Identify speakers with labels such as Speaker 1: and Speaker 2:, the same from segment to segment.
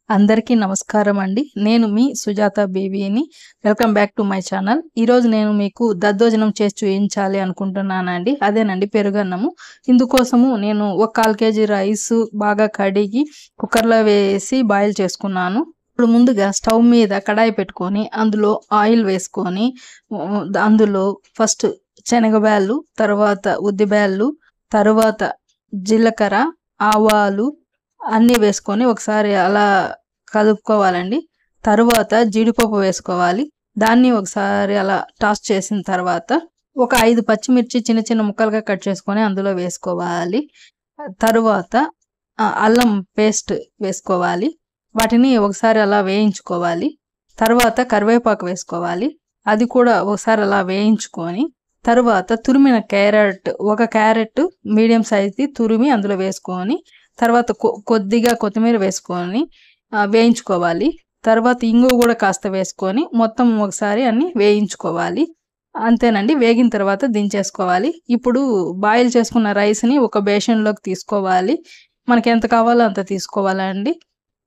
Speaker 1: అందరికీ నమస్కారం అండి. నేను మీ సుజాత బేబీని. Welcome back to my channel. ఈరోజు నేను మీకు దద్దోజనం చేసి చూయించాలి అనుకుంటున్నానండి. అదేనండి పెరుగన్నము. ఇందుకోసము నేను ఒక 1/4 కేజీ రైస్ బాగా కడిగి కుక్కర్లో వేసి బాయిల్ చేసుకున్నాను. ఇప్పుడు ముందుగా స్టవ్ మీద కడాయి పెట్టుకొని అందులో ఆయిల్ వేసుకొని అందులో ఫస్ట్ శనగబ్యాళ్ళు, తర్వాత ఉద్దిబ్యాళ్ళు, తర్వాత జీలకర్ర, ఆవాలు అన్నీ వేసుకొని ఒకసారి అలా కలుపుకోవాలండి. తరువాత జీడిపప్పు వేసుకోవాలి. దాన్ని ఒకసారి అలా టాస్ చేసిన తర్వాత ఒక 5 పచ్చిమిర్చి చిన్న చిన్న ముక్కలుగా కట్ చేసుకొని అందులో వేసుకోవాలి. తరువాత అల్లం పేస్ట్ వేసుకోవాలి. వాటిని ఒకసారి అలా వేయించుకోవాలి. తర్వాత కరివేపాకు వేసుకోవాలి. అది కూడా ఒకసారి అలా వేయించుకొని తర్వాత తురిమిన క్యారెట్, ఒక క్యారెట్ మీడియం సైజ్ది తురిమి అందులో వేసుకొని తర్వాత కొద్దిగా కొత్తిమీర వేసుకొని వేయించుకోవాలి. తర్వాత ఇంగువ కూడా కాస్త వేసుకొని మొత్తం ఒకసారి అన్ని వేయించుకోవాలి. అంతేనండి. వేగిన తర్వాత దించేసుకోవాలి. ఇప్పుడు బాయిల్ చేసుకున్న రైస్ని ఒక బేషన్లోకి తీసుకోవాలి. మనకి ఎంత కావాలో అంత తీసుకోవాలండి.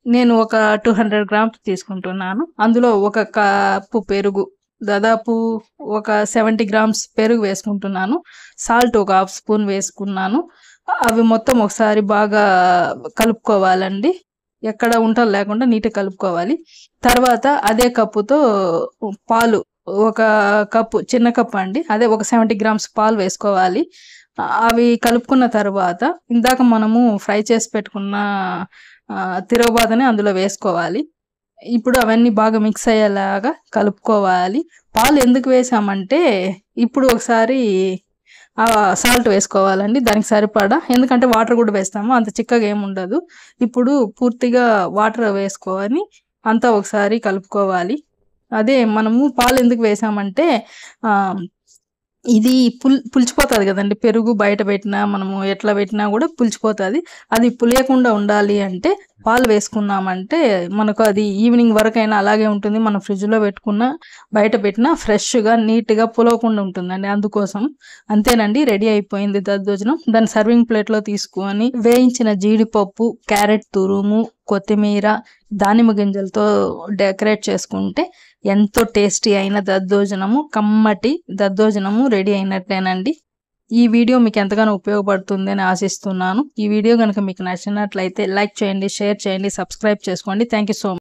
Speaker 1: నేను ఒక 200 గ్రామ్స్ తీసుకుంటున్నాను. అందులో ఒక కప్పు పెరుగు, దాదాపు ఒక 70 గ్రామ్స్ పెరుగు వేసుకుంటున్నాను. సాల్ట్ ఒక 1/2 స్పూన్ వేసుకున్నాను. అవి మొత్తం ఒకసారి బాగా కలుపుకోవాలండి. ఎక్కడ ఉంటలు లేకుండా నీట్గా కలుపుకోవాలి. తర్వాత అదే కప్పుతో పాలు, ఒక కప్పు, చిన్న కప్పు అండి, అదే ఒక 70 గ్రామ్స్ పాలు వేసుకోవాలి. అవి కలుపుకున్న తర్వాత ఇందాక మనము ఫ్రై చేసి పెట్టుకున్న తిరగబాతని అందులో వేసుకోవాలి. ఇప్పుడు అవన్నీ బాగా మిక్స్ అయ్యేలాగా కలుపుకోవాలి. పాలు ఎందుకు వేసామంటే ఇప్పుడు ఒకసారి సాల్ట్ వేసుకోవాలండి దానికి సరిపడా. ఎందుకంటే వాటర్ కూడా వేస్తాము, అంత చిక్కగా ఏమి ఉండదు. ఇప్పుడు పూర్తిగా వాటర్ వేసుకొని అంతా ఒకసారి కలుపుకోవాలి. అదే మనము పాలు ఎందుకు వేసామంటే ఇది పులిచిపోతుంది కదండి. పెరుగు బయట పెట్టినా మనము ఎట్లా పెట్టినా కూడా పులిచిపోతుంది. అది పులియకుండా ఉండాలి అంటే పాలు వేసుకున్నామంటే మనకు అది ఈవినింగ్ వరకైనా అలాగే ఉంటుంది. మనం ఫ్రిడ్జ్లో పెట్టుకున్నా బయట పెట్టినా ఫ్రెష్గా నీట్గా పులవకుండా ఉంటుందండి. అందుకోసం. అంతేనండి, రెడీ అయిపోయింది దద్దోజనం. దాన్ని సర్వింగ్ ప్లేట్లో తీసుకొని వేయించిన జీడిపప్పు, క్యారెట్ తురుము, కొత్తిమీర, దానిమ్మ గింజలతో డెకరేట్ చేసుకుంటే ఎంతో టేస్టీ అయిన దద్దోజనము, కమ్మటి దద్దోజనము రెడీ అయినట్టేనండి. ఈ వీడియో మీకు ఎంతగానో ఉపయోగపడుతుంది అని ఆశిస్తున్నాను. ఈ వీడియో కనుక మీకు నచ్చినట్లయితే లైక్ చేయండి, షేర్ చేయండి, సబ్స్క్రైబ్ చేసుకోండి. Thank you so much.